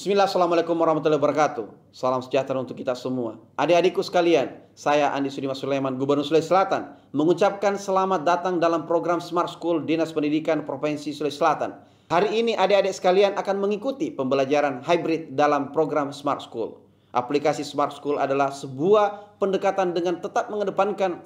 Bismillah, Assalamualaikum warahmatullahi wabarakatuh. Salam sejahtera untuk kita semua. Adik-adikku sekalian, saya Andi Sudimas Sulaiman, Gubernur Sulawesi Selatan, mengucapkan selamat datang dalam program Smart School Dinas Pendidikan Provinsi Sulawesi Selatan. Hari ini adik-adik sekalian akan mengikuti pembelajaran hybrid dalam program Smart School. Aplikasi Smart School adalah sebuah pendekatan dengan tetap mengedepankan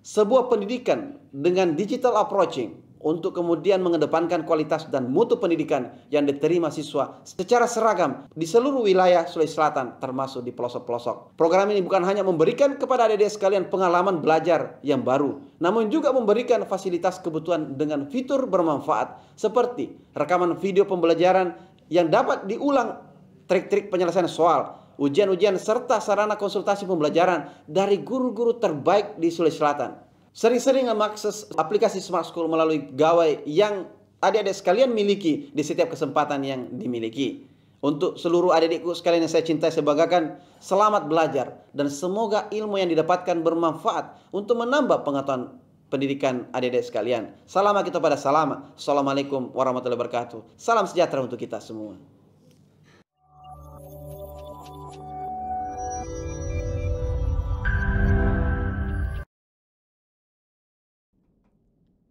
sebuah pendidikan dengan digital approaching, untuk kemudian mengedepankan kualitas dan mutu pendidikan yang diterima siswa secara seragam di seluruh wilayah Sulawesi Selatan, termasuk di pelosok-pelosok. Program ini bukan hanya memberikan kepada adik-adik sekalian pengalaman belajar yang baru, namun juga memberikan fasilitas kebutuhan dengan fitur bermanfaat seperti rekaman video pembelajaran yang dapat diulang, trik-trik penyelesaian soal, ujian-ujian, serta sarana konsultasi pembelajaran dari guru-guru terbaik di Sulawesi Selatan. Sering-sering mengakses aplikasi Smart School melalui gawai yang adik-adik sekalian miliki di setiap kesempatan yang dimiliki. Untuk seluruh adik-adikku sekalian yang saya cintai, saya banggakan, selamat belajar dan semoga ilmu yang didapatkan bermanfaat untuk menambah pengetahuan pendidikan adik-adik sekalian. Salam kita pada salam. Assalamualaikum warahmatullahi wabarakatuh. Salam sejahtera untuk kita semua.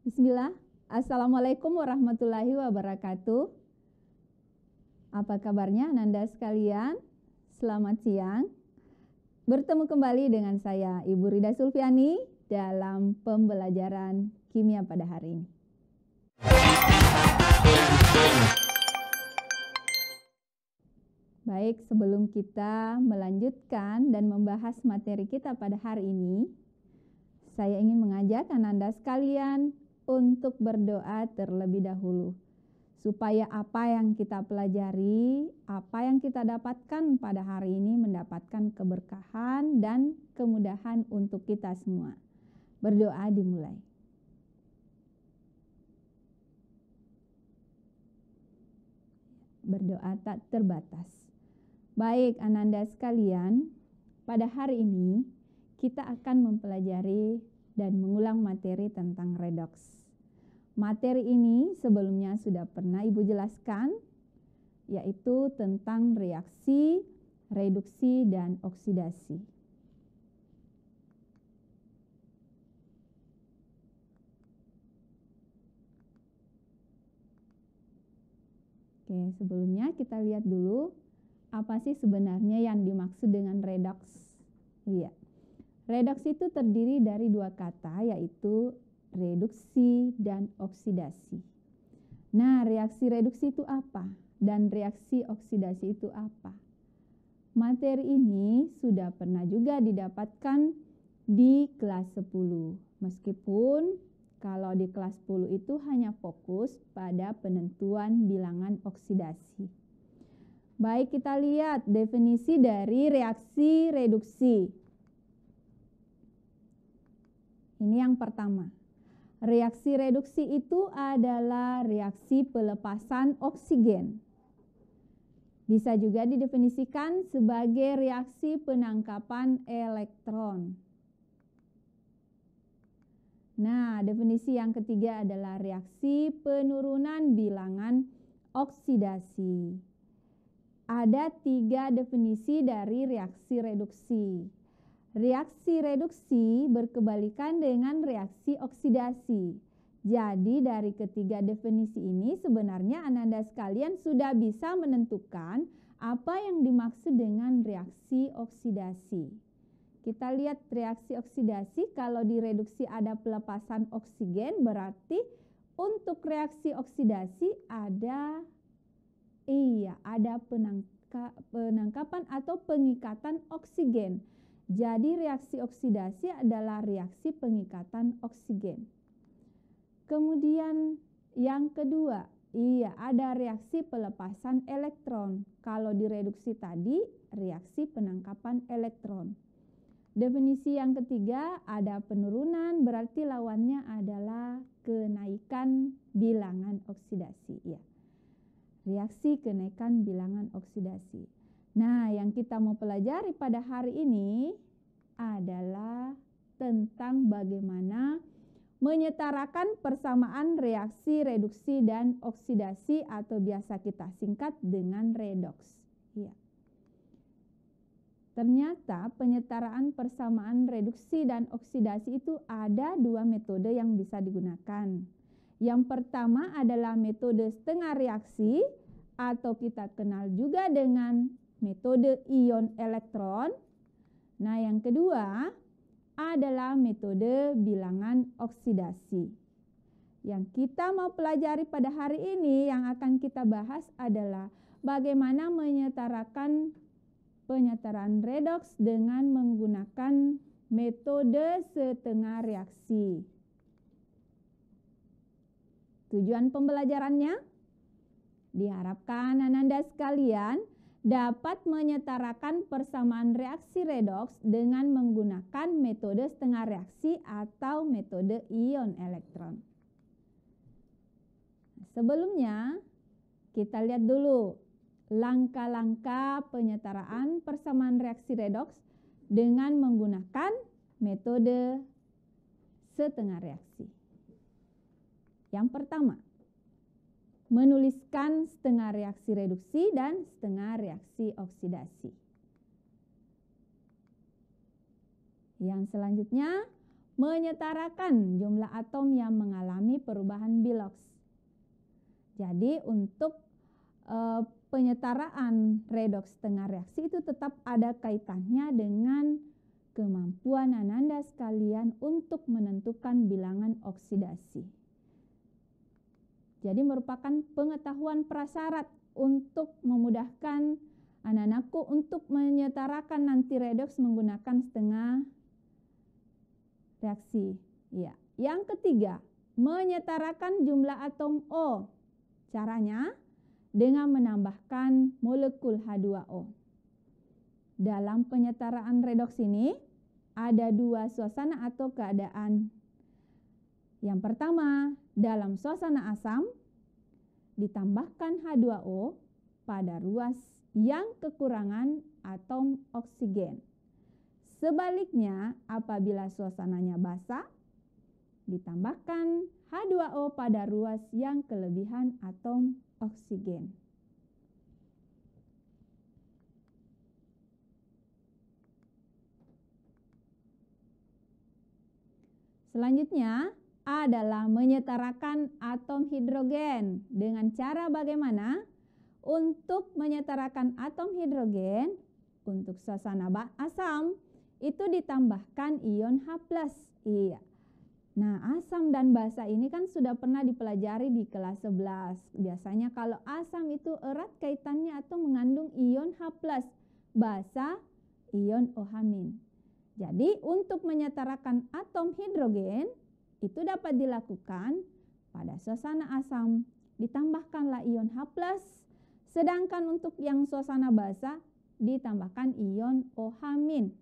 Bismillah, Assalamualaikum warahmatullahi wabarakatuh. Apa kabarnya Nanda sekalian? Selamat siang. Bertemu kembali dengan saya Ibu Rida Sulfiani dalam pembelajaran kimia pada hari ini. Baik, sebelum kita melanjutkan dan membahas materi kita pada hari ini, saya ingin mengajak Anda sekalian untuk berdoa terlebih dahulu, supaya apa yang kita pelajari, apa yang kita dapatkan pada hari ini mendapatkan keberkahan dan kemudahan untuk kita semua. Berdoa dimulai. Berdoa tak terbatas. Baik Ananda sekalian, pada hari ini kita akan mempelajari dan mengulang materi tentang redoks. Materi ini sebelumnya sudah pernah Ibu jelaskan, yaitu tentang reaksi, reduksi, dan oksidasi. Oke, sebelumnya kita lihat dulu apa sih sebenarnya yang dimaksud dengan redoks. Iya. Redoks itu terdiri dari dua kata, yaitu reduksi dan oksidasi. Nah, reaksi reduksi itu apa? Dan reaksi oksidasi itu apa? Materi ini sudah pernah juga didapatkan di kelas 10. Meskipun kalau di kelas 10 itu hanya fokus pada penentuan bilangan oksidasi. Baik, kita lihat definisi dari reaksi reduksi. Ini yang pertama. Reaksi reduksi itu adalah reaksi pelepasan oksigen. Bisa juga didefinisikan sebagai reaksi penangkapan elektron. Nah, definisi yang ketiga adalah reaksi penurunan bilangan oksidasi. Ada 3 definisi dari reaksi reduksi. Reaksi reduksi berkebalikan dengan reaksi oksidasi. Jadi dari ketiga definisi ini sebenarnya Anda sekalian sudah bisa menentukan apa yang dimaksud dengan reaksi oksidasi. Kita lihat reaksi oksidasi, kalau di reduksi ada pelepasan oksigen, berarti untuk reaksi oksidasi ada penangkapan atau pengikatan oksigen. Jadi reaksi oksidasi adalah reaksi pengikatan oksigen. Kemudian yang kedua, ada reaksi pelepasan elektron. Kalau di reduksi tadi, reaksi penangkapan elektron. Definisi yang ketiga, ada penurunan, berarti lawannya adalah kenaikan bilangan oksidasi. Ya. Reaksi kenaikan bilangan oksidasi. Nah, yang kita mau pelajari pada hari ini adalah tentang bagaimana menyetarakan persamaan reaksi reduksi dan oksidasi atau biasa kita singkat dengan redoks. Ya. Ternyata penyetaraan persamaan reduksi dan oksidasi itu ada dua metode yang bisa digunakan. Yang pertama adalah metode setengah reaksi atau kita kenal juga dengan metode ion elektron. Nah, yang kedua adalah metode bilangan oksidasi. Yang kita mau pelajari pada hari ini yang akan kita bahas adalah bagaimana menyetarakan penyetaraan redoks dengan menggunakan metode setengah reaksi. Tujuan pembelajarannya diharapkan Ananda sekalian dapat menyetarakan persamaan reaksi redoks dengan menggunakan metode setengah reaksi atau metode ion elektron. Sebelumnya kita lihat dulu langkah-langkah penyetaraan persamaan reaksi redoks dengan menggunakan metode setengah reaksi. Yang pertama, menuliskan setengah reaksi reduksi dan setengah reaksi oksidasi. Yang selanjutnya, menyetarakan jumlah atom yang mengalami perubahan Bilox. Jadi untuk penyetaraan redoks setengah reaksi itu tetap ada kaitannya dengan kemampuan Ananda sekalian untuk menentukan bilangan oksidasi. Jadi merupakan pengetahuan prasyarat untuk memudahkan anak-anakku untuk menyetarakan nanti redoks menggunakan setengah reaksi. Ya. Yang ketiga, menyetarakan jumlah atom O. Caranya dengan menambahkan molekul H2O. Dalam penyetaraan redoks ini ada dua suasana atau keadaan. Yang pertama, dalam suasana asam ditambahkan H2O pada ruas yang kekurangan atom oksigen. Sebaliknya, apabila suasananya basah, ditambahkan H2O pada ruas yang kelebihan atom oksigen. Selanjutnya adalah menyetarakan atom hidrogen. Dengan cara bagaimana? Untuk menyetarakan atom hidrogen, untuk suasana asam, itu ditambahkan ion H+. Iya. Nah, asam dan basa ini kan sudah pernah dipelajari di kelas 11. Biasanya kalau asam itu erat kaitannya atau mengandung ion H+, basa ion OH-. Jadi untuk menyetarakan atom hidrogen itu dapat dilakukan pada suasana asam, ditambahkanlah ion H+, sedangkan untuk yang suasana basa ditambahkan ion OH-.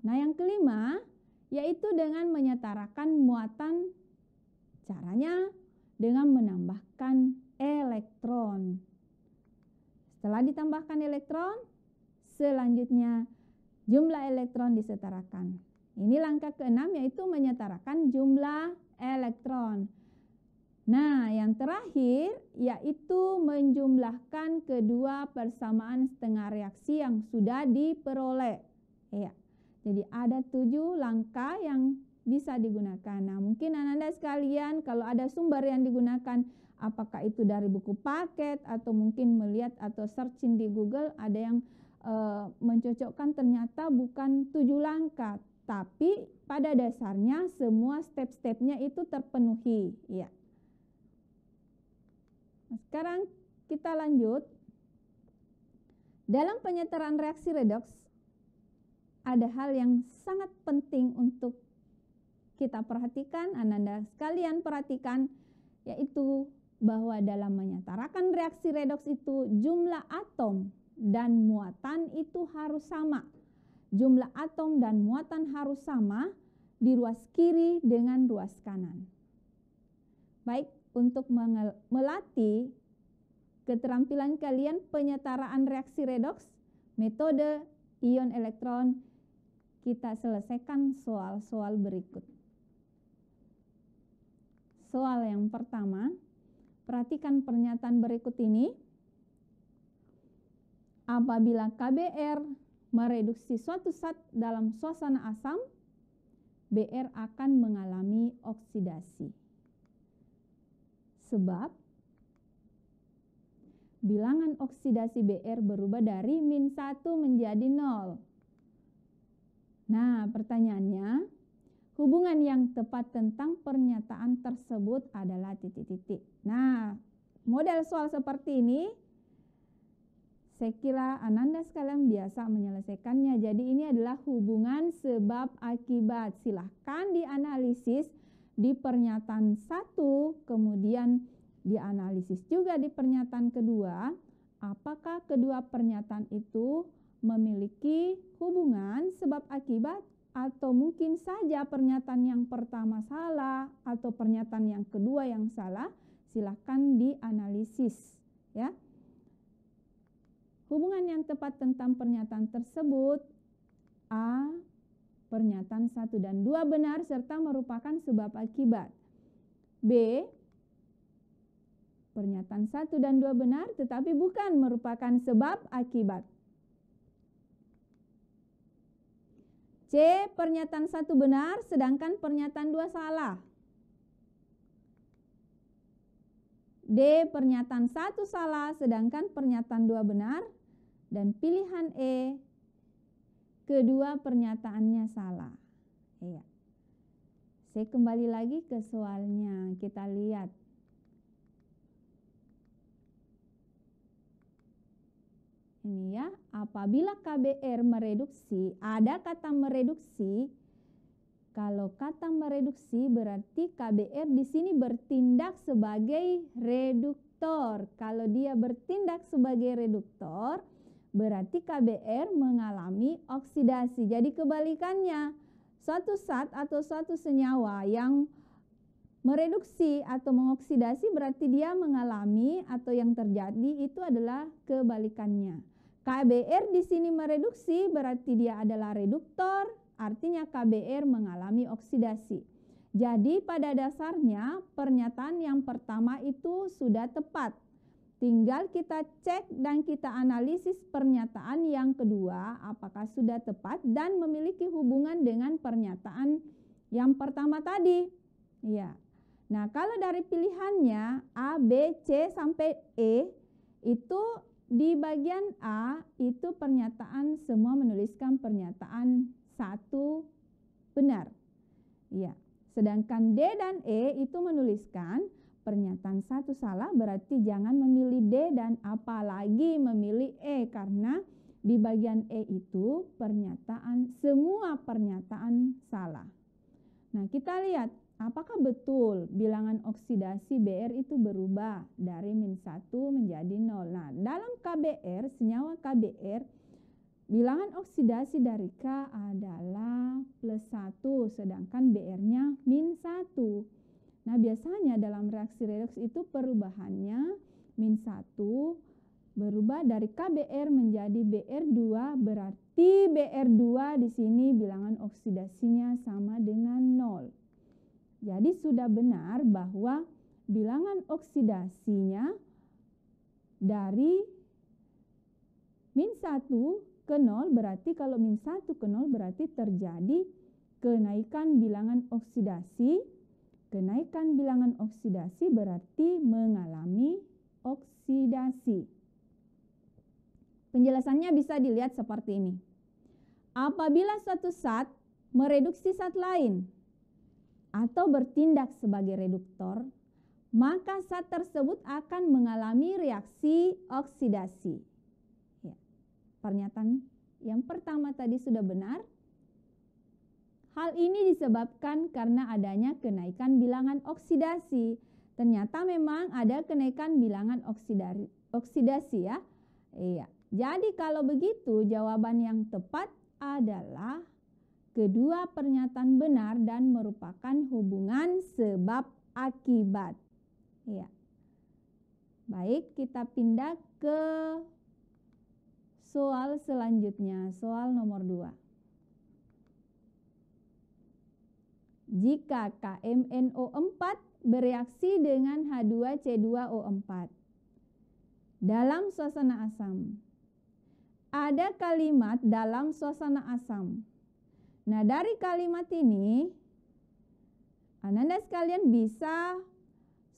Nah, yang kelima yaitu dengan menyetarakan muatan. Caranya dengan menambahkan elektron. Setelah ditambahkan elektron, selanjutnya jumlah elektron disetarakan. Ini langkah keenam yaitu menyetarakan jumlah elektron. Nah, yang terakhir yaitu menjumlahkan kedua persamaan setengah reaksi yang sudah diperoleh. Ya. Jadi ada 7 langkah yang bisa digunakan. Nah, mungkin Ananda sekalian kalau ada sumber yang digunakan, apakah itu dari buku paket atau mungkin melihat atau searching di Google, ada yang mencocokkan ternyata bukan 7 langkah, tapi pada dasarnya semua step-stepnya itu terpenuhi. Ya. Nah, sekarang kita lanjut. Dalam penyetaraan reaksi redoks, ada hal yang sangat penting untuk kita perhatikan, Ananda sekalian perhatikan, yaitu bahwa dalam menyetarakan reaksi redoks itu jumlah atom dan muatan itu harus sama. Jumlah atom dan muatan harus sama di ruas kiri dengan ruas kanan. Baik, untuk melatih keterampilan kalian penyetaraan reaksi redoks, metode ion elektron, kita selesaikan soal-soal berikut. Soal yang pertama, perhatikan pernyataan berikut ini. apabila KBR mereduksi suatu zat dalam suasana asam, BR akan mengalami oksidasi. Sebab bilangan oksidasi BR berubah dari -1 menjadi 0. Nah, pertanyaannya, hubungan yang tepat tentang pernyataan tersebut adalah titik-titik. Nah, model soal seperti ini, saya kira Ananda sekalian biasa menyelesaikannya. Jadi ini adalah hubungan sebab akibat. Silahkan dianalisis di pernyataan 1, kemudian dianalisis juga di pernyataan kedua. Apakah kedua pernyataan itu memiliki hubungan sebab akibat, atau mungkin saja pernyataan yang pertama salah atau pernyataan yang kedua yang salah. Silahkan dianalisis ya. Hubungan yang tepat tentang pernyataan tersebut: A, pernyataan 1 dan 2 benar serta merupakan sebab akibat. B, pernyataan 1 dan 2 benar tetapi bukan merupakan sebab akibat. C, pernyataan 1 benar sedangkan pernyataan 2 salah. D, pernyataan 1 salah sedangkan pernyataan 2 benar. Dan pilihan E, kedua pernyataannya salah. Iya. Saya kembali lagi ke soalnya, kita lihat. Ini ya, apabila KBR mereduksi, ada kata mereduksi. Kalau kata mereduksi berarti KBR di sini bertindak sebagai reduktor. Kalau dia bertindak sebagai reduktor, berarti KBR mengalami oksidasi. Jadi kebalikannya, suatu zat atau suatu senyawa yang mereduksi atau mengoksidasi berarti dia mengalami atau yang terjadi itu adalah kebalikannya. KBR di sini mereduksi berarti dia adalah reduktor, artinya KBR mengalami oksidasi. Jadi pada dasarnya pernyataan yang pertama itu sudah tepat. Tinggal kita cek dan kita analisis pernyataan yang kedua apakah sudah tepat dan memiliki hubungan dengan pernyataan yang pertama tadi. Ya. Nah, kalau dari pilihannya A, B, C sampai E, itu di bagian A itu pernyataan semua menuliskan pernyataan 1 benar. Ya. Sedangkan D dan E itu menuliskan pernyataan 1 salah, berarti jangan memilih D dan apalagi memilih E, karena di bagian E itu semua pernyataan salah. Nah, kita lihat apakah betul bilangan oksidasi BR itu berubah dari -1 menjadi 0. Nah, dalam KBR, senyawa KBR, bilangan oksidasi dari K adalah +1, sedangkan BR-nya -1. Nah, biasanya dalam reaksi redoks itu perubahannya -1 berubah dari KBR menjadi BR2, berarti BR2 di sini bilangan oksidasinya sama dengan 0. Jadi sudah benar bahwa bilangan oksidasinya dari -1 ke 0, berarti kalau -1 ke 0 berarti terjadi kenaikan bilangan oksidasi. Kenaikan bilangan oksidasi berarti mengalami oksidasi. Penjelasannya bisa dilihat seperti ini. Apabila suatu zat mereduksi zat lain atau bertindak sebagai reduktor, maka zat tersebut akan mengalami reaksi oksidasi. Ya. Pernyataan yang pertama tadi sudah benar. Hal ini disebabkan karena adanya kenaikan bilangan oksidasi. Ternyata memang ada kenaikan bilangan oksidasi ya. Iya. Jadi kalau begitu jawaban yang tepat adalah kedua pernyataan benar dan merupakan hubungan sebab akibat. Iya. Baik, kita pindah ke soal selanjutnya, soal nomor 2. Jika KMNO4 bereaksi dengan H2C2O4 dalam suasana asam, ada kalimat dalam suasana asam. Nah, dari kalimat ini, Ananda sekalian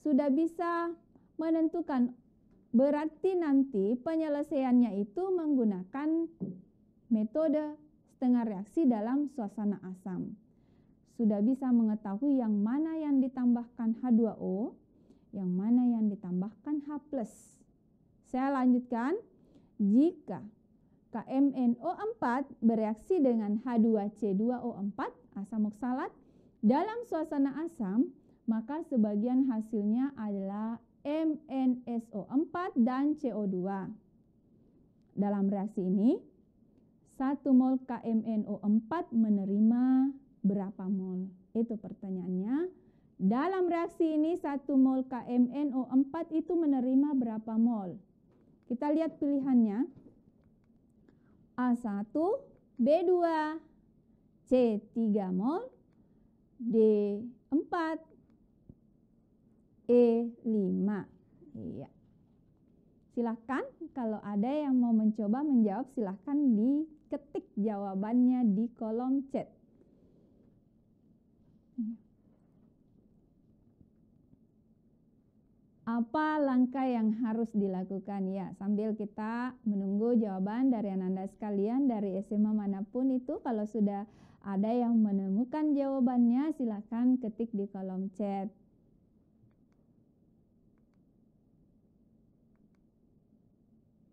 sudah bisa menentukan, berarti nanti penyelesaiannya itu menggunakan metode setengah reaksi dalam suasana asam. Sudah bisa mengetahui yang mana yang ditambahkan H2O, yang mana yang ditambahkan H+. Saya lanjutkan, jika KMNO4 bereaksi dengan H2C2O4, asam oksalat, dalam suasana asam, maka sebagian hasilnya adalah MnSO4 dan CO2. Dalam reaksi ini, 1 mol KMNO4 menerima berapa mol? Itu pertanyaannya. Dalam reaksi ini 1 mol KMNO4 itu menerima berapa mol? Kita lihat pilihannya. A1, B2, C3 mol, D4, E5. Iya. Silahkan kalau ada yang mau mencoba menjawab, silahkan diketik jawabannya di kolom chat. Apa langkah yang harus dilakukan? Ya, sambil kita menunggu jawaban dari Ananda sekalian, dari SMA manapun itu, kalau sudah ada yang menemukan jawabannya, silakan ketik di kolom chat.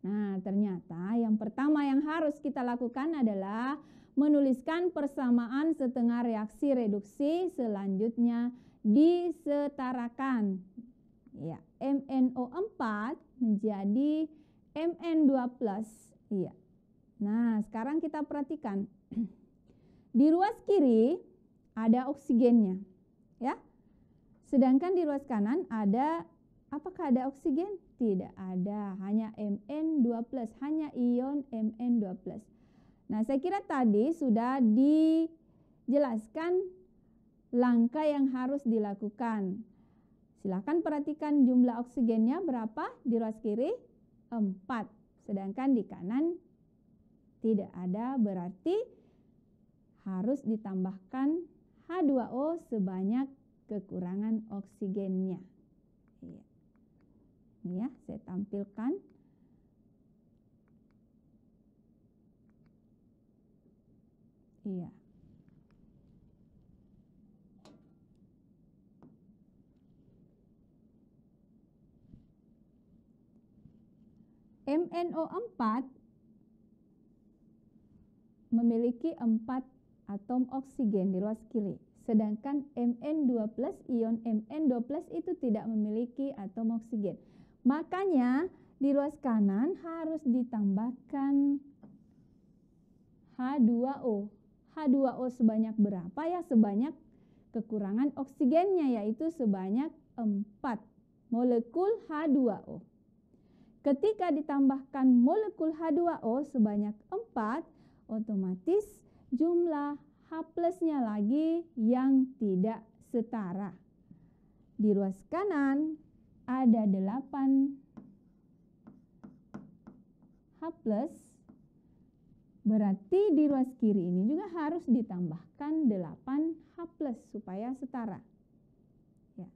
Nah, ternyata yang pertama yang harus kita lakukan adalah menuliskan persamaan setengah reaksi reduksi, selanjutnya disetarakan. Ya, MnO4 menjadi Mn2+. Iya. Nah, sekarang kita perhatikan. Di ruas kiri ada oksigennya, ya. Sedangkan di ruas kanan apakah ada oksigen? Tidak ada, hanya Mn2+, hanya ion Mn2+. Nah, saya kira tadi sudah dijelaskan langkah yang harus dilakukan. Silakan perhatikan jumlah oksigennya berapa di ruas kiri? 4. Sedangkan di kanan tidak ada, berarti harus ditambahkan H2O sebanyak kekurangan oksigennya. Iya. Ini ya, saya tampilkan. Iya. MnO4 memiliki 4 atom oksigen di ruas kiri. Sedangkan Mn2+, ion Mn2+ itu tidak memiliki atom oksigen. Makanya di ruas kanan harus ditambahkan H2O. H2O sebanyak berapa ya? Sebanyak kekurangan oksigennya, yaitu sebanyak 4 molekul H2O. Ketika ditambahkan molekul H2O sebanyak 4, otomatis jumlah H+-nya lagi yang tidak setara. Di ruas kanan ada 8 H+, berarti di ruas kiri ini juga harus ditambahkan 8 H+ supaya setara. Ya.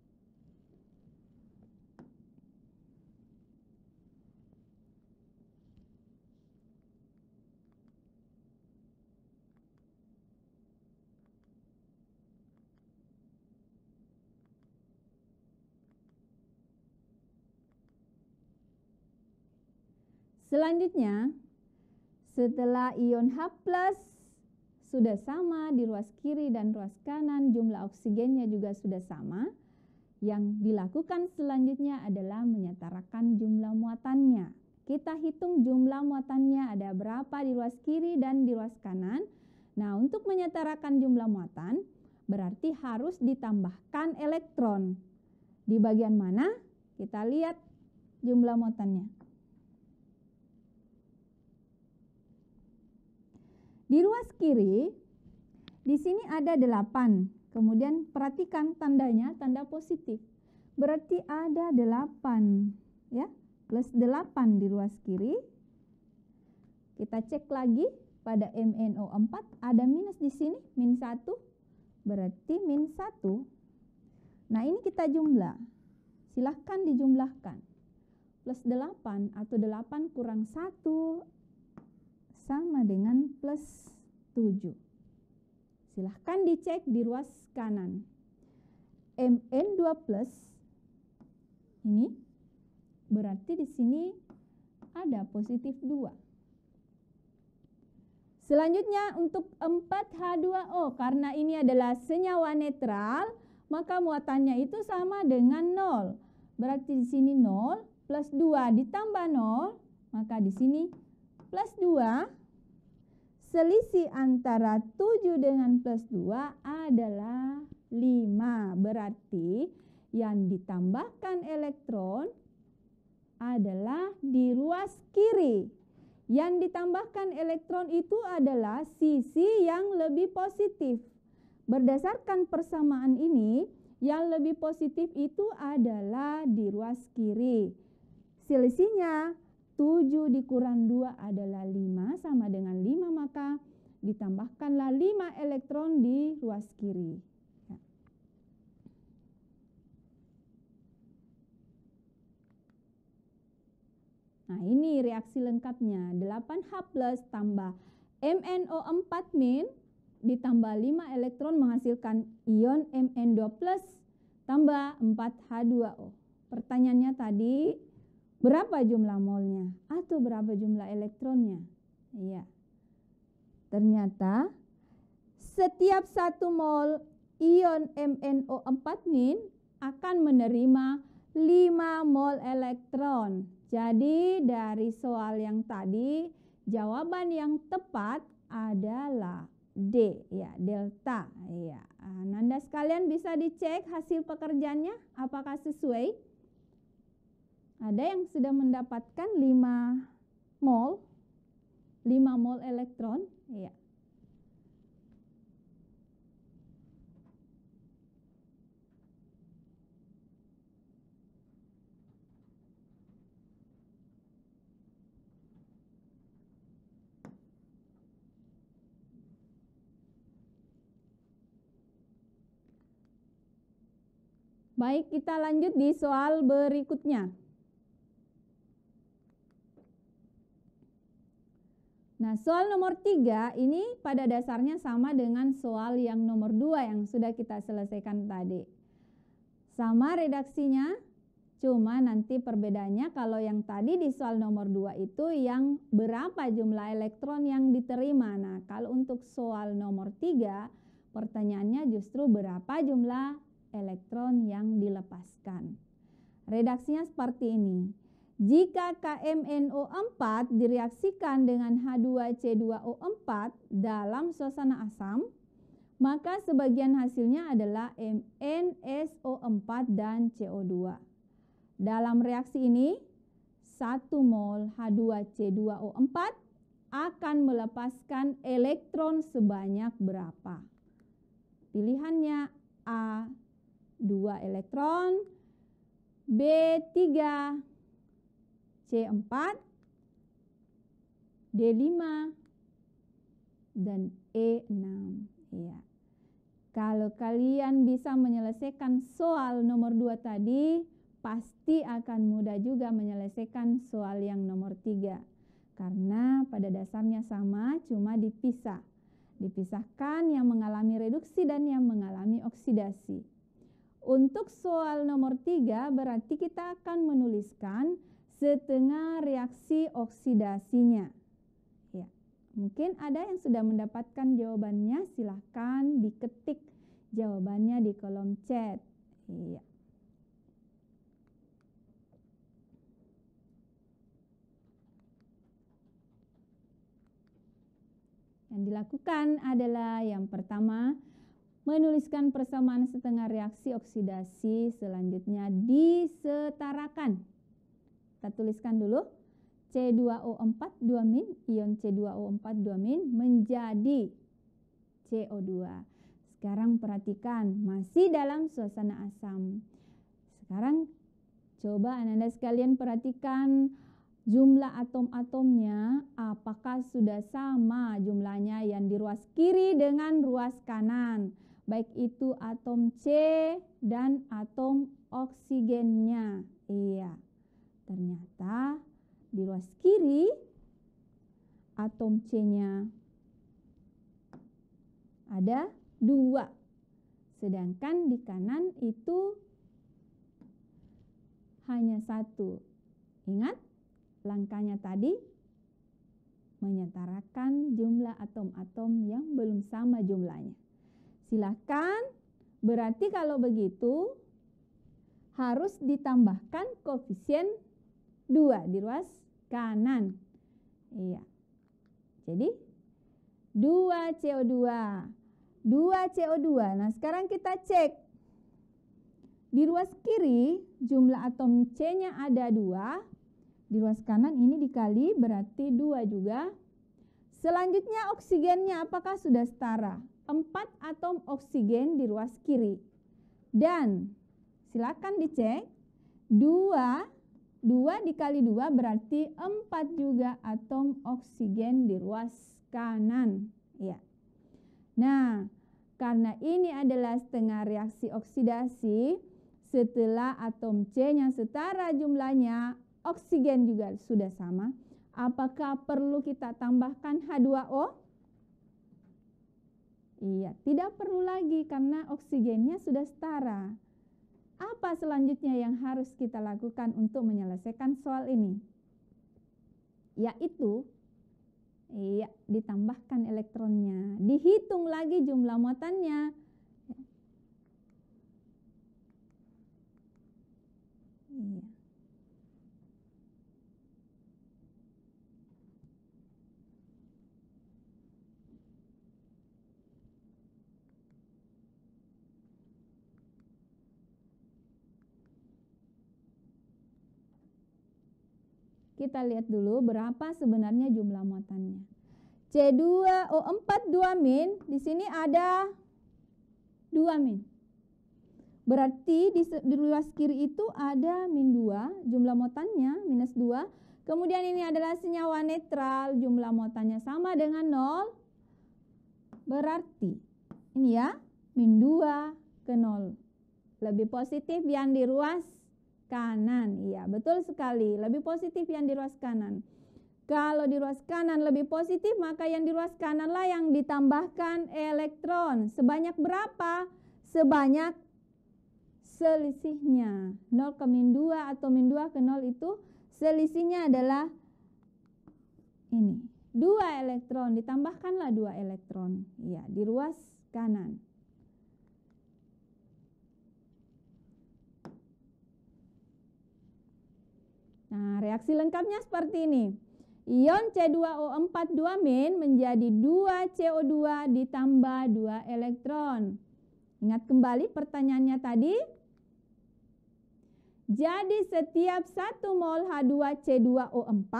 Selanjutnya, setelah ion H+ sudah sama di ruas kiri dan ruas kanan, jumlah oksigennya juga sudah sama. Yang dilakukan selanjutnya adalah menyetarakan jumlah muatannya. Kita hitung jumlah muatannya ada berapa di ruas kiri dan di ruas kanan. Nah, untuk menyetarakan jumlah muatan berarti harus ditambahkan elektron. Di bagian mana? Kita lihat jumlah muatannya. Di ruas kiri, di sini ada 8. Kemudian perhatikan tandanya, tanda positif. Berarti ada 8, ya, plus 8 di ruas kiri, Kita cek lagi pada MnO4 ada minus di sini, min 1, berarti min 1. Nah ini kita jumlah, silahkan dijumlahkan. Plus 8 atau 8 kurang 1 sama dengan plus 7. Silahkan dicek di ruas kanan. Mn2 plus ini berarti di sini ada positif 2. Selanjutnya untuk 4H2O, karena ini adalah senyawa netral, maka muatannya itu sama dengan 0. Berarti di sini 0 plus 2 ditambah 0, maka di sini plus 2. Selisih antara 7 dengan plus 2 adalah 5. Berarti yang ditambahkan elektron adalah di ruas kiri. Yang ditambahkan elektron itu adalah sisi yang lebih positif. Berdasarkan persamaan ini, yang lebih positif itu adalah di ruas kiri. Selisihnya 7 dikurang 2 adalah 5 sama dengan 5, maka ditambahkanlah 5 elektron di ruas kiri. Nah ini reaksi lengkapnya, 8H plus tambah MnO4 min ditambah 5 elektron menghasilkan ion Mn2 plus tambah 4H2O. Pertanyaannya tadi, berapa jumlah molnya atau berapa jumlah elektronnya? Iya. Ternyata setiap 1 mol ion MnO4 min akan menerima 5 mol elektron. Jadi dari soal yang tadi, jawaban yang tepat adalah D, ya, delta. Ya. Ananda sekalian bisa dicek hasil pekerjaannya apakah sesuai. Ada yang sudah mendapatkan 5 mol elektron, ya. Baik, kita lanjut di soal berikutnya. Nah, soal nomor 3 ini pada dasarnya sama dengan soal yang nomor 2 yang sudah kita selesaikan tadi. Sama redaksinya, cuma nanti perbedaannya kalau yang tadi di soal nomor 2 itu yang berapa jumlah elektron yang diterima. Nah, kalau untuk soal nomor 3, pertanyaannya justru berapa jumlah elektron yang dilepaskan. Redaksinya seperti ini. Jika KMnO4 direaksikan dengan H2C2O4 dalam suasana asam, maka sebagian hasilnya adalah MnSO4 dan CO2. Dalam reaksi ini, 1 mol H2C2O4 akan melepaskan elektron sebanyak berapa? Pilihannya A 2 elektron, B 3, C 4, D 5, dan E 6. Ya. Kalau kalian bisa menyelesaikan soal nomor 2 tadi, pasti akan mudah juga menyelesaikan soal yang nomor 3. Karena pada dasarnya sama, cuma dipisah. Dipisahkan yang mengalami reduksi dan yang mengalami oksidasi. Untuk soal nomor 3 berarti kita akan menuliskan setengah reaksi oksidasinya. Ya, mungkin ada yang sudah mendapatkan jawabannya, silahkan diketik jawabannya di kolom chat. Iya. Yang dilakukan adalah yang pertama, menuliskan persamaan setengah reaksi oksidasi, selanjutnya disetarakan. Kita tuliskan dulu, C2O4 2 min, ion C2O4 2 min menjadi CO2. Sekarang perhatikan, masih dalam suasana asam. Sekarang coba Anda sekalian perhatikan jumlah atom-atomnya apakah sudah sama jumlahnya yang di ruas kiri dengan ruas kanan, baik itu atom C dan atom oksigennya. Iya, ternyata di ruas kiri atom C-nya ada 2, sedangkan di kanan itu hanya 1. Ingat, langkahnya tadi menyetarakan jumlah atom-atom yang belum sama jumlahnya. Silakan, berarti kalau begitu harus ditambahkan koefisien 2 di ruas kanan. Iya. Jadi 2 CO2. 2 CO2. Nah, sekarang kita cek. Di ruas kiri jumlah atom C-nya ada 2. Di ruas kanan ini dikali berarti 2 juga. Selanjutnya oksigennya apakah sudah setara? 4 atom oksigen di ruas kiri. Dan silakan dicek. 2 dikali 2 berarti 4 juga atom oksigen di ruas kanan. Ya. Nah, karena ini adalah setengah reaksi oksidasi, setelah atom C-nya setara jumlahnya, oksigen juga sudah sama. Apakah perlu kita tambahkan H2O? Iya, tidak perlu lagi karena oksigennya sudah setara. Apa selanjutnya yang harus kita lakukan untuk menyelesaikan soal ini? Yaitu, iya, ditambahkan elektronnya. Dihitung lagi jumlah muatannya. Iya. Kita lihat dulu berapa sebenarnya jumlah muatannya. C2O4 2-, di sini ada 2-. Berarti di ruas kiri itu ada -2, jumlah muatannya -2. Kemudian ini adalah senyawa netral, jumlah muatannya sama dengan 0. Berarti ini ya, -2 ke 0. Lebih positif yang di ruas kanan. Iya, betul sekali. Lebih positif yang di ruas kanan. Kalau di ruas kanan lebih positif, maka yang di ruas kananlah yang ditambahkan elektron. Sebanyak berapa? Sebanyak selisihnya. 0 ke -2 atau -2 ke 0 itu selisihnya adalah ini. 2 elektron. Ditambahkanlah 2 elektron. Iya, di ruas kanan. Nah, reaksi lengkapnya seperti ini. Ion C2O4 2- menjadi 2 CO2 ditambah 2 elektron. Ingat kembali pertanyaannya tadi. Jadi setiap 1 mol H2C2O4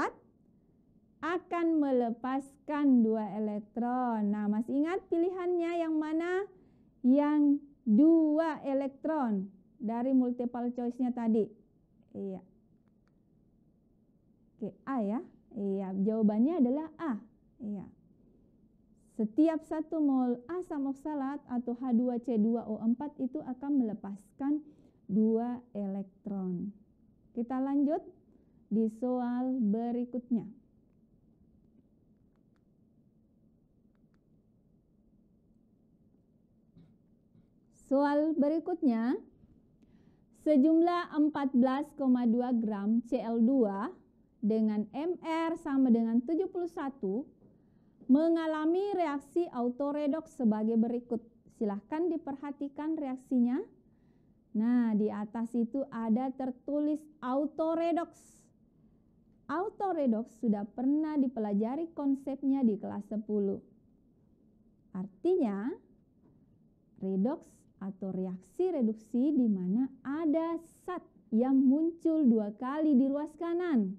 akan melepaskan 2 elektron. Nah, masih ingat pilihannya yang mana? Yang 2 elektron dari multiple choice-nya tadi. Iya. Oke, A ya. Iya, jawabannya adalah A. Iya. Setiap 1 mol asam oksalat atau H2C2O4 itu akan melepaskan 2 elektron. Kita lanjut di soal berikutnya. Soal berikutnya, sejumlah 14,2 gram Cl2 dengan Mr sama dengan 71 mengalami reaksi autoredoks sebagai berikut. Silahkan diperhatikan reaksinya. Nah, di atas itu ada tertulis autoredoks. Autoredoks sudah pernah dipelajari konsepnya di kelas 10. Artinya, redoks atau reaksi reduksi di mana ada zat yang muncul 2 kali di ruas kanan.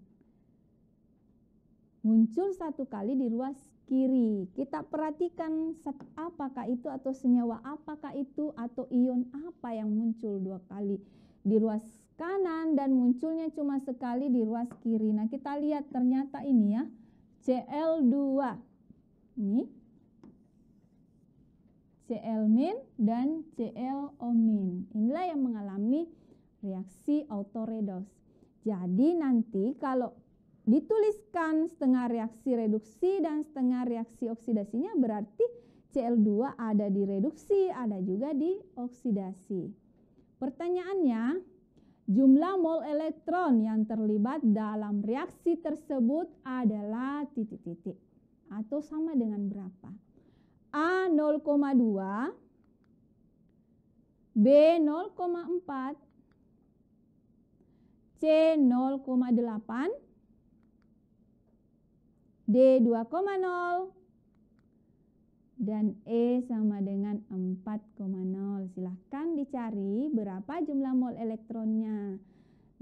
Muncul 1 kali di ruas kiri. Kita perhatikan zat apakah itu atau senyawa apakah itu atau ion apa yang muncul 2 kali di ruas kanan dan munculnya cuma sekali di ruas kiri. Nah, kita lihat ternyata ini ya, Cl2. Ini Cl- dan ClO-. Inilah yang mengalami reaksi autoredoks. Jadi nanti kalau dituliskan setengah reaksi reduksi dan setengah reaksi oksidasinya, berarti Cl2 ada di reduksi, ada juga di oksidasi. Pertanyaannya, jumlah mol elektron yang terlibat dalam reaksi tersebut adalah titik-titik atau sama dengan berapa? A 0,2, B 0,4, C 0,8, D 2,0, dan E sama dengan 4,0. Silahkan dicari berapa jumlah mol elektronnya.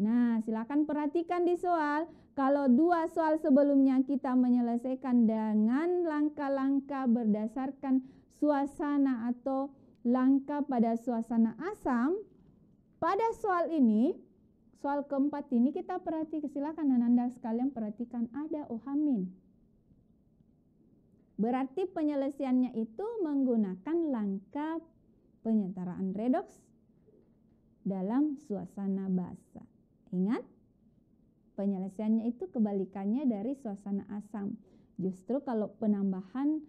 Nah, silahkan perhatikan di soal. Kalau dua soal sebelumnya kita menyelesaikan dengan langkah-langkah berdasarkan suasana atau langkah pada suasana asam, pada soal ini, soal keempat ini kita perhatikan, silahkan Anda sekalian perhatikan ada OH-. Berarti penyelesaiannya itu menggunakan langkah penyetaraan redoks dalam suasana basa. Ingat, penyelesaiannya itu kebalikannya dari suasana asam. Justru kalau penambahan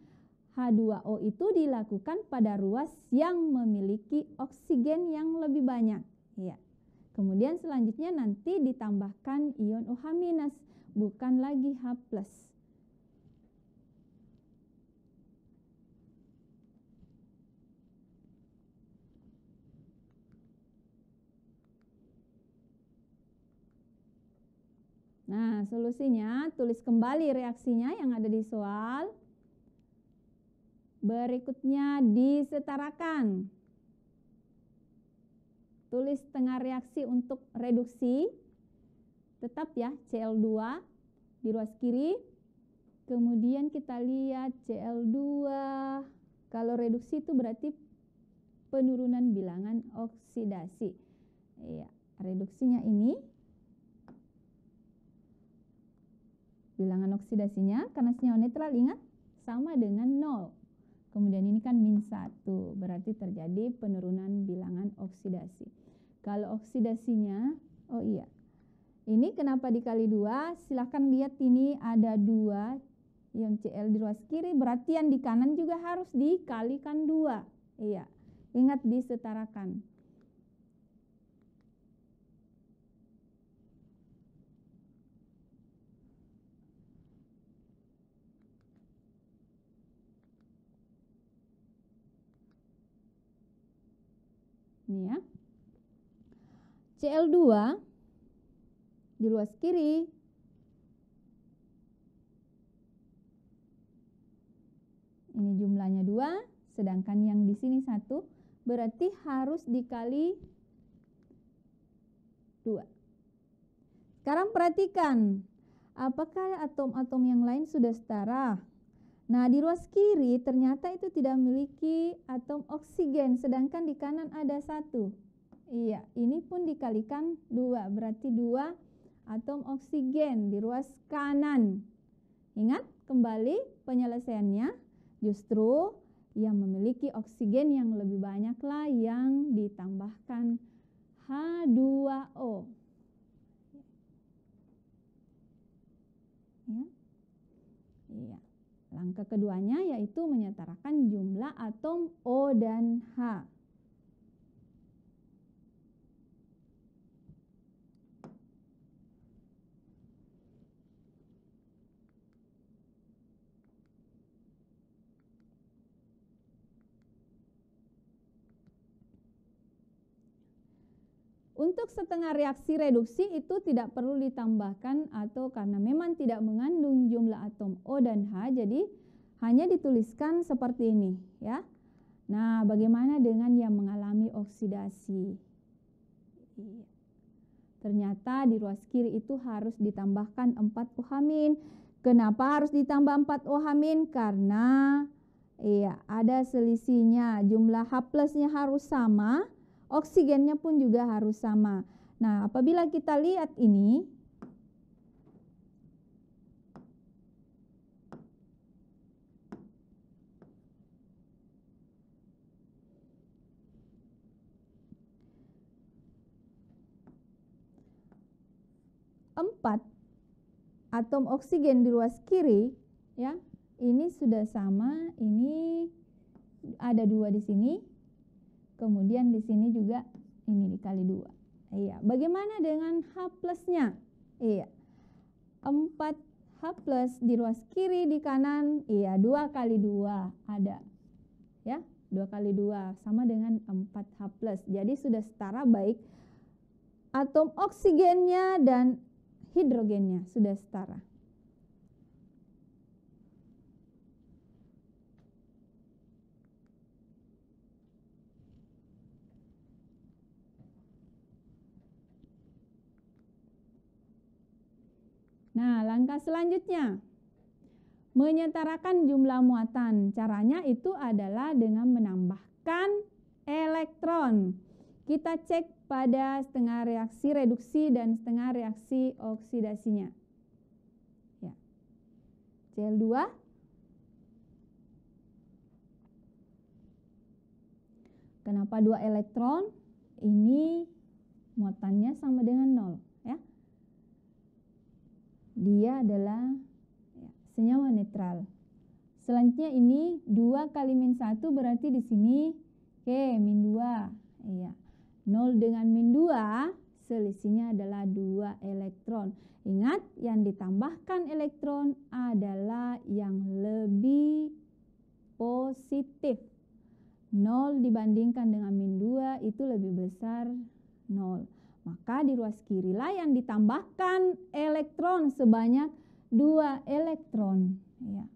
H2O itu dilakukan pada ruas yang memiliki oksigen yang lebih banyak. Ya. Kemudian selanjutnya nanti ditambahkan ion OH-, bukan lagi H+. Nah, solusinya tulis kembali reaksinya yang ada di soal. Berikutnya disetarakan. Tulis setengah reaksi untuk reduksi. Tetap ya, Cl2 di ruas kiri. Kemudian kita lihat Cl2. Kalau reduksi itu berarti penurunan bilangan oksidasi. Iya, reduksinya ini. Bilangan oksidasinya karena senyawa netral ingat sama dengan 0. Kemudian ini kan -1, berarti terjadi penurunan bilangan oksidasi. Kalau oksidasinya, oh iya, ini kenapa dikali 2? Silahkan lihat ini ada 2 ion Cl di ruas kiri, berarti yang di kanan juga harus dikalikan 2. Iya, ingat disetarakan. Ini ya. Cl2 di ruas kiri. Ini jumlahnya 2, sedangkan yang di sini 1, berarti harus dikali 2. Sekarang perhatikan, apakah atom-atom yang lain sudah setara? Nah, di ruas kiri ternyata itu tidak memiliki atom oksigen, sedangkan di kanan ada 1. Iya, ini pun dikalikan 2, berarti 2 atom oksigen di ruas kanan. Ingat kembali penyelesaiannya, justru yang memiliki oksigen yang lebih banyaklah yang ditambahkan H2O. Ya. Iya. Langkah keduanya yaitu menyetarakan jumlah atom O dan H. Untuk setengah reaksi reduksi itu tidak perlu ditambahkan atau karena memang tidak mengandung jumlah atom O dan H, jadi hanya dituliskan seperti ini ya. Nah, bagaimana dengan yang mengalami oksidasi? Ternyata di ruas kiri itu harus ditambahkan 4 OH-. Kenapa harus ditambah 4 OH-? Karena ada selisihnya, jumlah H+-nya harus sama. Oksigennya pun juga harus sama. Nah, apabila kita lihat ini, empat atom oksigen di ruas kiri, ya, ini sudah sama, ini ada 2 di sini, kemudian di sini juga ini dikali 2. Iya, bagaimana dengan H plusnya? Iya, 4H plus di ruas kiri di kanan, iya 2 kali 2 ada, ya, 2 kali 2 sama dengan 4H plus. Jadi sudah setara baik atom oksigennya dan hidrogennya sudah setara. Nah, langkah selanjutnya, menyetarakan jumlah muatan. Caranya itu adalah dengan menambahkan elektron. Kita cek pada setengah reaksi reduksi dan setengah reaksi oksidasinya. Ya. Cl2 kenapa 2 elektron? Ini muatannya sama dengan 0, ya. Dia adalah senyawa netral. Selanjutnya ini 2 kali min 1 berarti di sini min 2. Iya. 0 dengan min 2 selisihnya adalah 2 elektron. Ingat, yang ditambahkan elektron adalah yang lebih positif. 0 dibandingkan dengan min 2 itu lebih besar 0. Maka di ruas kirilah yang ditambahkan elektron sebanyak 2 elektron. Ya.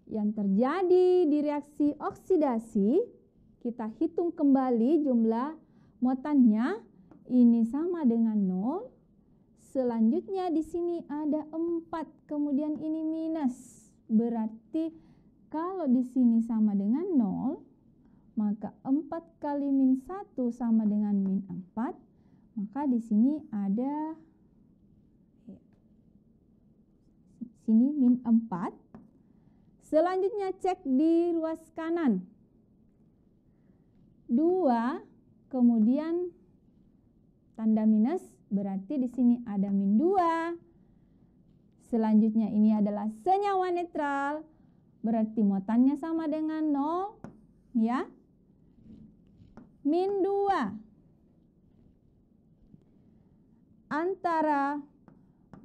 Yang terjadi di reaksi oksidasi, kita hitung kembali jumlah muatannya, ini sama dengan 0. Selanjutnya di sini ada 4, kemudian ini minus. Berarti kalau di sini sama dengan 0, maka 4 kali min 1 sama dengan min 4. Maka di sini ada sini min 4. Selanjutnya cek di ruas kanan. 2 kemudian tanda minus, berarti di sini ada min 2. Selanjutnya ini adalah senyawa netral, berarti muatannya sama dengan 0, ya. Min 2 antara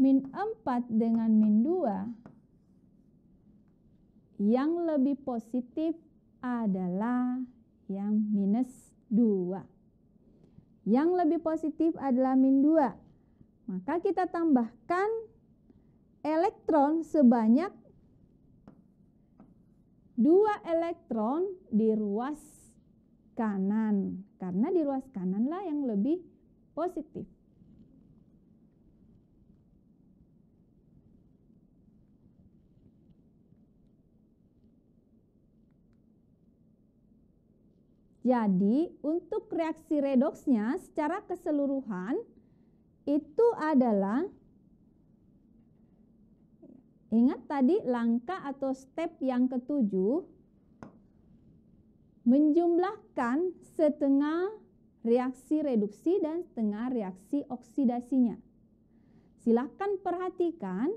min 4 dengan min 2, yang lebih positif adalah yang minus 2. Yang lebih positif adalah min 2. Maka kita tambahkan elektron sebanyak 2 elektron di ruas kanan, karena di ruas kananlah yang lebih positif. Jadi untuk reaksi redoksnya secara keseluruhan itu adalah, ingat tadi langkah atau step yang ke-7, menjumlahkan setengah reaksi reduksi dan setengah reaksi oksidasinya. Silahkan perhatikan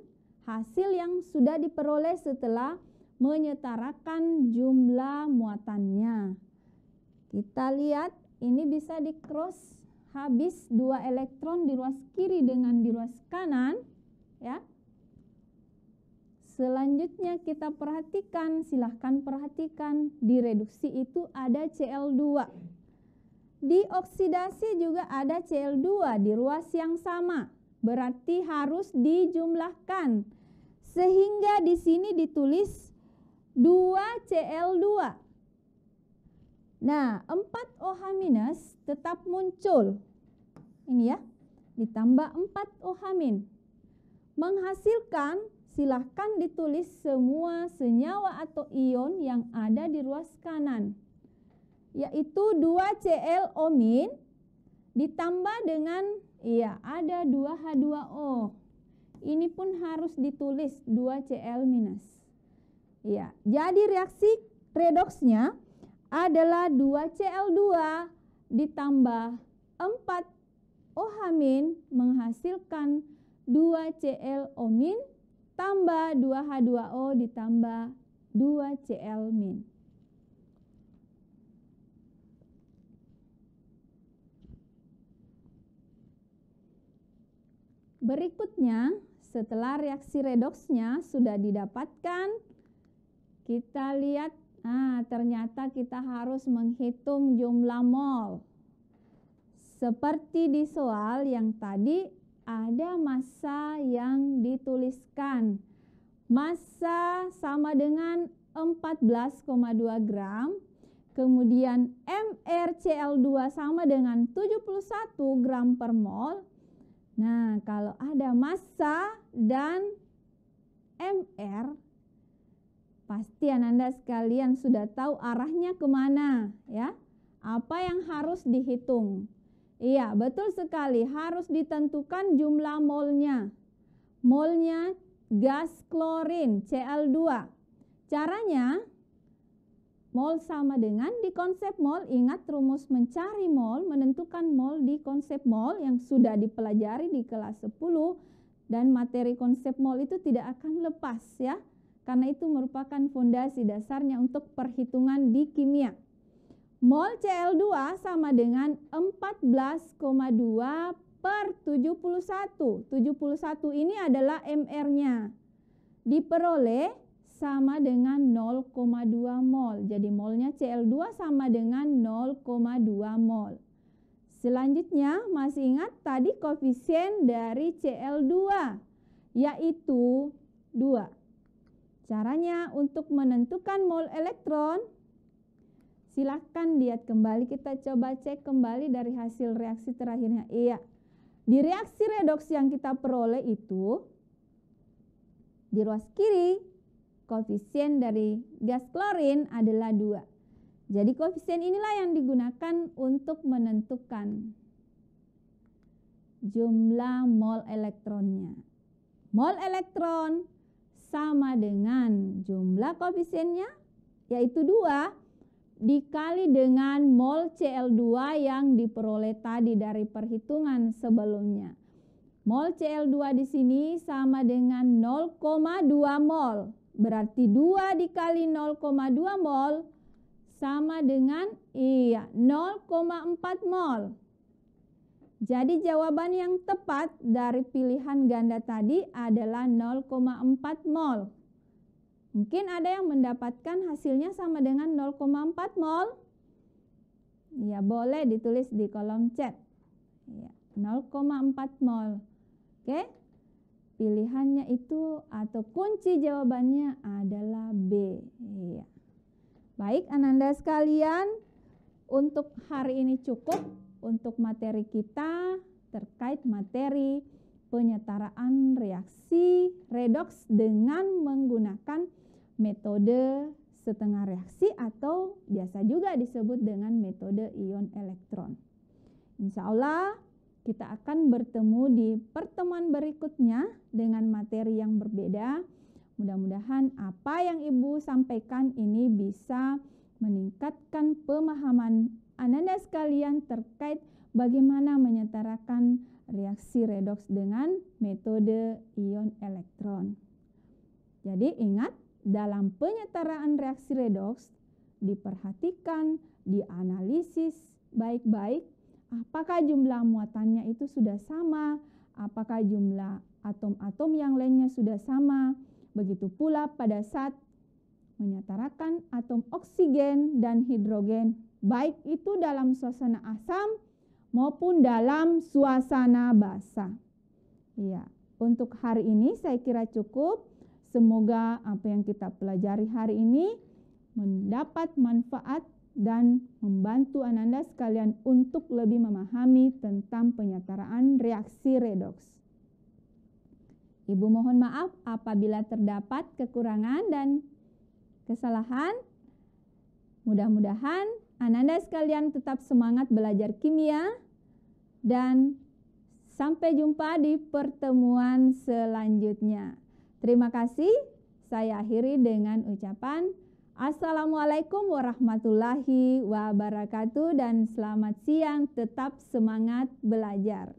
hasil yang sudah diperoleh setelah menyetarakan jumlah muatannya. Kita lihat ini bisa di cross, habis 2 elektron di ruas kiri dengan di ruas kanan, ya. Selanjutnya kita perhatikan, silahkan perhatikan di reduksi itu ada Cl2. Di oksidasi juga ada Cl2 di ruas yang sama. Berarti harus dijumlahkan. Sehingga di sini ditulis 2 Cl2. Nah, 4OH- tetap muncul. Ini ya, ditambah 4OH-. Menghasilkan, silahkan ditulis semua senyawa atau ion yang ada di ruas kanan. yaitu 2Cl-O- ditambah dengan ada 2H2O. Ini pun harus ditulis 2Cl-. Ya, jadi reaksi redoksnya adalah 2Cl2 ditambah 4OH- menghasilkan 2Cl-O- tambah 2H2O ditambah 2Cl-. Berikutnya, setelah reaksi redoksnya sudah didapatkan, kita lihat, ternyata kita harus menghitung jumlah mol. Seperti di soal yang tadi, ada massa yang dituliskan. Massa sama dengan 14,2 gram, kemudian MrCl2 sama dengan 71 gram per mol. Nah, kalau ada massa dan MR, pasti Ananda sekalian sudah tahu arahnya kemana, ya. Apa yang harus dihitung? Iya, betul sekali, harus ditentukan jumlah molnya. Molnya gas klorin Cl2. Caranya, mol sama dengan di konsep mol, ingat rumus mencari mol, menentukan mol di konsep mol yang sudah dipelajari di kelas 10, dan materi konsep mol itu tidak akan lepas, ya, karena itu merupakan fondasi dasarnya untuk perhitungan di kimia. Mol Cl2 sama dengan 14,2 per 71. 71 ini adalah MR-nya. Diperoleh sama dengan 0,2 mol. Jadi molnya Cl2 sama dengan 0,2 mol. Selanjutnya masih ingat tadi koefisien dari Cl2 yaitu 2. Caranya untuk menentukan mol elektron, silahkan lihat kembali, kita coba cek kembali dari hasil reaksi terakhirnya. Iya, di reaksi redoks yang kita peroleh itu di ruas kiri koefisien dari gas klorin adalah 2. Jadi koefisien inilah yang digunakan untuk menentukan jumlah mol elektronnya. Mol elektron sama dengan jumlah koefisiennya yaitu 2 dikali dengan mol Cl2 yang diperoleh tadi dari perhitungan sebelumnya. Mol Cl2 di sini sama dengan 0,2 mol. Berarti 2 dikali 0,2 mol sama dengan 0,4 mol. Jadi jawaban yang tepat dari pilihan ganda tadi adalah 0,4 mol. Mungkin ada yang mendapatkan hasilnya sama dengan 0,4 mol. Ya, boleh ditulis di kolom chat. Ya, 0,4 mol. Oke. Pilihannya itu atau kunci jawabannya adalah B. Ya. Baik, Ananda sekalian, untuk hari ini cukup untuk materi kita terkait materi penyetaraan reaksi redoks dengan menggunakan metode setengah reaksi atau biasa juga disebut dengan metode ion elektron. Insya Allah kita akan bertemu di pertemuan berikutnya dengan materi yang berbeda. Mudah-mudahan apa yang Ibu sampaikan ini bisa meningkatkan pemahaman Ananda sekalian terkait bagaimana menyetarakan reaksi redoks dengan metode ion elektron. Jadi ingat, dalam penyetaraan reaksi redoks diperhatikan, dianalisis baik-baik apakah jumlah muatannya itu sudah sama, apakah jumlah atom-atom yang lainnya sudah sama. Begitu pula pada saat menyetarakan atom oksigen dan hidrogen, baik itu dalam suasana asam maupun dalam suasana basah. Ya, untuk hari ini saya kira cukup. Semoga apa yang kita pelajari hari ini mendapat manfaat dan membantu Ananda sekalian untuk lebih memahami tentang penyetaraan reaksi redoks. Ibu mohon maaf apabila terdapat kekurangan dan kesalahan. Mudah-mudahan Ananda sekalian tetap semangat belajar kimia dan sampai jumpa di pertemuan selanjutnya. Terima kasih. Saya akhiri dengan ucapan Assalamualaikum warahmatullahi wabarakatuh dan selamat siang. Tetap semangat belajar.